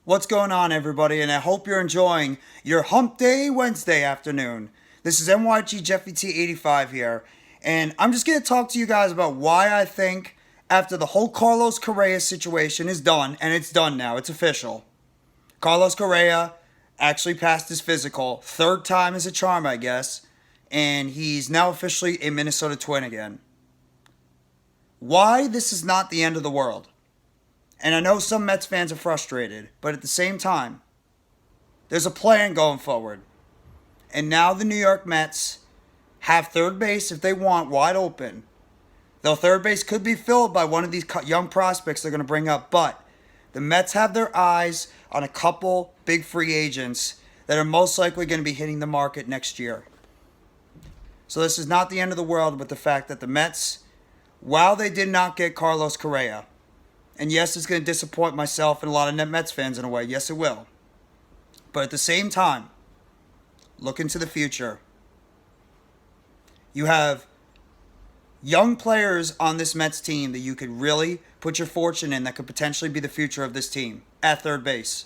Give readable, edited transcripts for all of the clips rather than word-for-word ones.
What's going on, everybody? And I hope you're enjoying your Hump Day Wednesday afternoon. This is NYG Jeffy T85 here, and I'm just going to talk to you guys about why I think after the whole Carlos Correa situation is done, and it's done now, it's official. Carlos Correa actually passed his physical, third time is a charm, I guess, and he's now officially a Minnesota Twin again. Why this is not the end of the world. And I know some Mets fans are frustrated, but at the same time, there's a plan going forward. And now the New York Mets have third base, if they want, wide open. Though third base could be filled by one of these young prospects they're going to bring up, but the Mets have their eyes on a couple big free agents that are most likely going to be hitting the market next year. So this is not the end of the world with the fact that the Mets, while they did not get Carlos Correa, and yes, it's going to disappoint myself and a lot of Mets fans in a way. Yes, it will. But at the same time, look into the future. You have young players on this Mets team that you could really put your fortune in that could potentially be the future of this team at third base.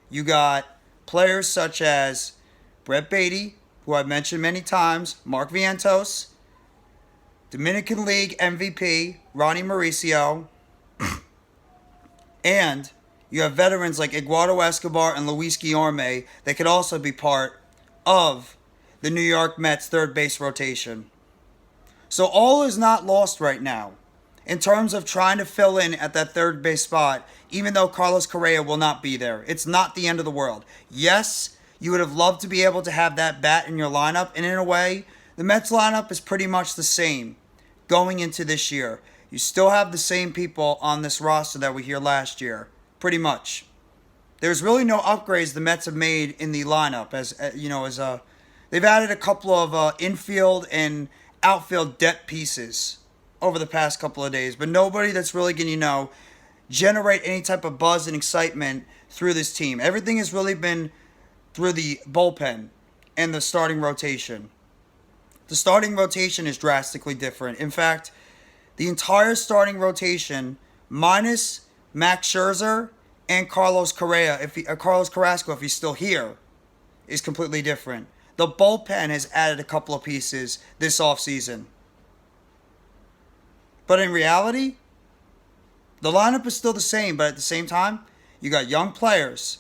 You got players such as Brett Baty, who I've mentioned many times, Mark Vientos, Dominican League MVP, Ronny Mauricio, and you have veterans like Eduardo Escobar and Luis Guillorme that could also be part of the New York Mets third base rotation. So all is not lost right now in terms of trying to fill in at that third base spot, even though Carlos Correa will not be there. It's not the end of the world. Yes, you would have loved to be able to have that bat in your lineup, and in a way, the Mets lineup is pretty much the same going into this year. You still have the same people on this roster that were here last year, pretty much. There's really no upgrades the Mets have made in the lineup, they've added a couple of infield and outfield depth pieces over the past couple of days, but nobody that's really going to, generate any type of buzz and excitement through this team. Everything has really been through the bullpen and the starting rotation. The starting rotation is drastically different. In fact, the entire starting rotation, minus Max Scherzer and Carlos Correa, Carlos Carrasco, if he's still here, is completely different. The bullpen has added a couple of pieces this offseason. But in reality, the lineup is still the same, but at the same time, you got young players.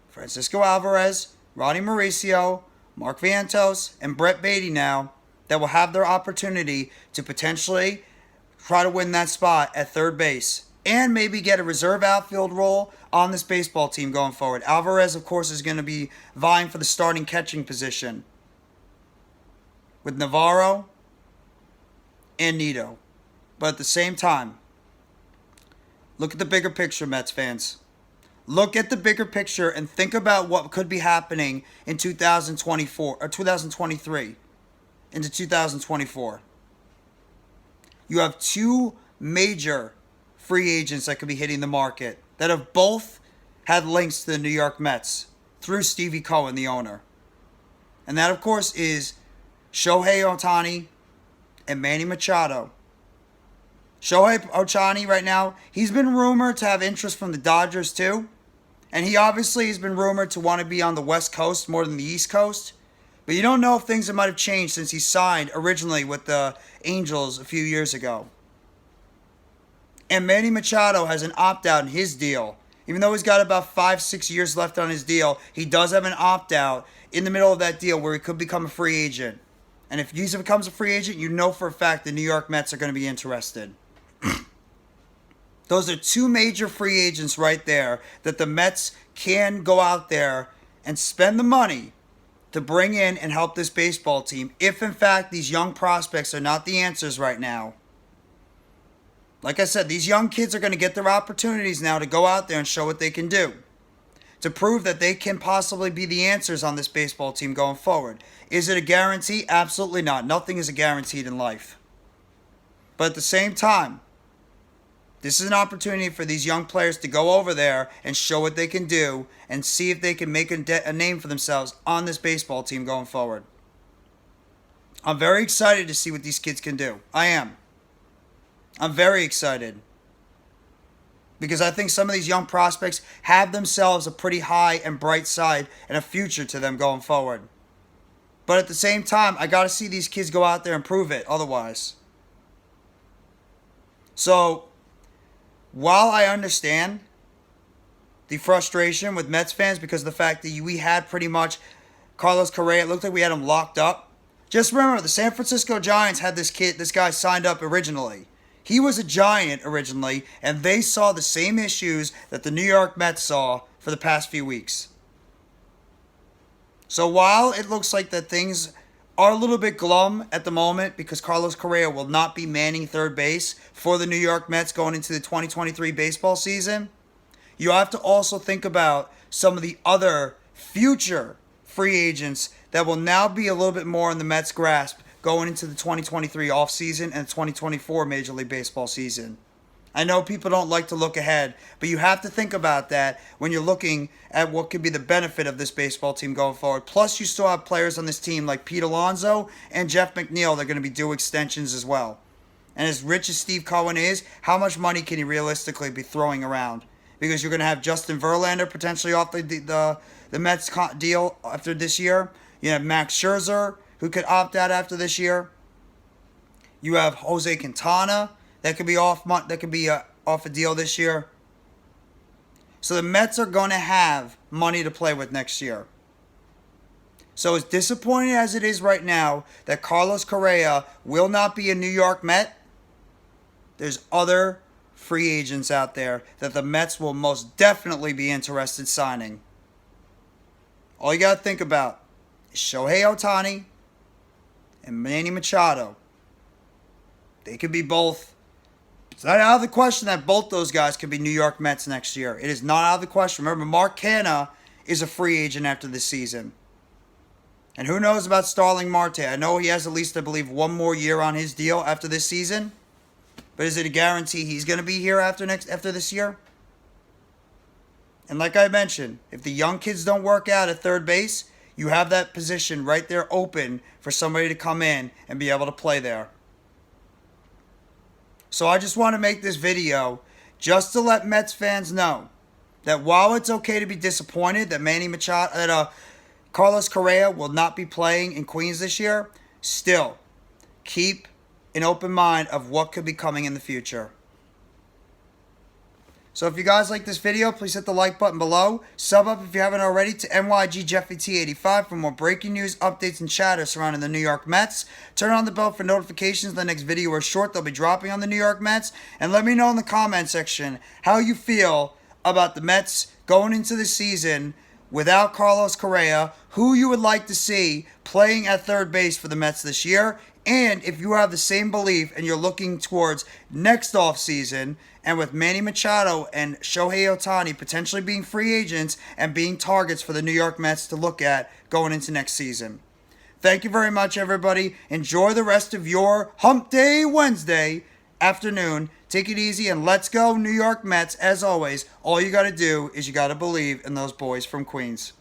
Francisco Alvarez, Ronny Mauricio, Mark Vientos, and Brett Baty now that will have their opportunity to potentially try to win that spot at third base and maybe get a reserve outfield role on this baseball team going forward. Alvarez, of course, is going to be vying for the starting catching position with Navarro and Nito. But at the same time, look at the bigger picture, Mets fans. Look at the bigger picture and think about what could be happening in 2024 or 2023 into 2024. You have two major free agents that could be hitting the market that have both had links to the New York Mets through Stevie Cohen, the owner. And that, of course, is Shohei Ohtani and Manny Machado. Shohei Ohtani right now, he's been rumored to have interest from the Dodgers too. And he obviously has been rumored to want to be on the West Coast more than the East Coast. But you don't know if things might have changed since he signed originally with the Angels a few years ago. And Manny Machado has an opt-out in his deal. Even though he's got about 5-6 years left on his deal, he does have an opt-out in the middle of that deal where he could become a free agent. And if he becomes a free agent, you know for a fact the New York Mets are going to be interested. Those are two major free agents right there that the Mets can go out there and spend the money to bring in and help this baseball team if, in fact, these young prospects are not the answers right now. Like I said, these young kids are going to get their opportunities now to go out there and show what they can do, to prove that they can possibly be the answers on this baseball team going forward. Is it a guarantee? Absolutely not. Nothing is a guaranteed in life. But at the same time, this is an opportunity for these young players to go over there and show what they can do and see if they can make a name for themselves on this baseball team going forward. I'm very excited to see what these kids can do. I am. I'm very excited. Because I think some of these young prospects have themselves a pretty high and bright side and a future to them going forward. But at the same time, I got to see these kids go out there and prove it otherwise. So, while I understand the frustration with Mets fans because of the fact that we had pretty much Carlos Correa, it looked like we had him locked up. Just remember, the San Francisco Giants had this guy signed up originally. He was a Giant originally, and they saw the same issues that the New York Mets saw for the past few weeks. So while it looks like that things are a little bit glum at the moment because Carlos Correa will not be manning third base for the New York Mets going into the 2023 baseball season, you have to also think about some of the other future free agents that will now be a little bit more in the Mets' grasp going into the 2023 offseason and 2024 Major League Baseball season. I know people don't like to look ahead, but you have to think about that when you're looking at what could be the benefit of this baseball team going forward. Plus, you still have players on this team like Pete Alonso and Jeff McNeil that are going to be due extensions as well. And as rich as Steve Cohen is, how much money can he realistically be throwing around? Because you're going to have Justin Verlander potentially off the Mets deal after this year. You have Max Scherzer, who could opt out after this year. You have Jose Quintana that could be off a deal this year. So the Mets are going to have money to play with next year. So as disappointing as it is right now that Carlos Correa will not be a New York Met, there's other free agents out there that the Mets will most definitely be interested signing. All you got to think about is Shohei Ohtani and Manny Machado. They could be both. It's not out of the question that both those guys could be New York Mets next year. It is not out of the question. Remember, Mark Canha is a free agent after this season. And who knows about Starling Marte? I know he has at least, I believe, one more year on his deal after this season. But is it a guarantee he's going to be here after this year? And like I mentioned, if the young kids don't work out at third base, you have that position right there open for somebody to come in and be able to play there. So I just want to make this video just to let Mets fans know that while it's okay to be disappointed that Carlos Correa will not be playing in Queens this year, still keep an open mind of what could be coming in the future. So if you guys like this video, please hit the like button below. Sub up if you haven't already to NYGJeffyT85 for more breaking news, updates, and chatter surrounding the New York Mets. Turn on the bell for notifications of the next video or short they'll be dropping on the New York Mets. And let me know in the comment section how you feel about the Mets going into the season without Carlos Correa, who you would like to see playing at third base for the Mets this year. And if you have the same belief and you're looking towards next offseason, and with Manny Machado and Shohei Ohtani potentially being free agents and being targets for the New York Mets to look at going into next season. Thank you very much, everybody. Enjoy the rest of your Hump Day Wednesday afternoon. Take it easy and let's go New York Mets. As always, all you got to do is you got to believe in those boys from Queens.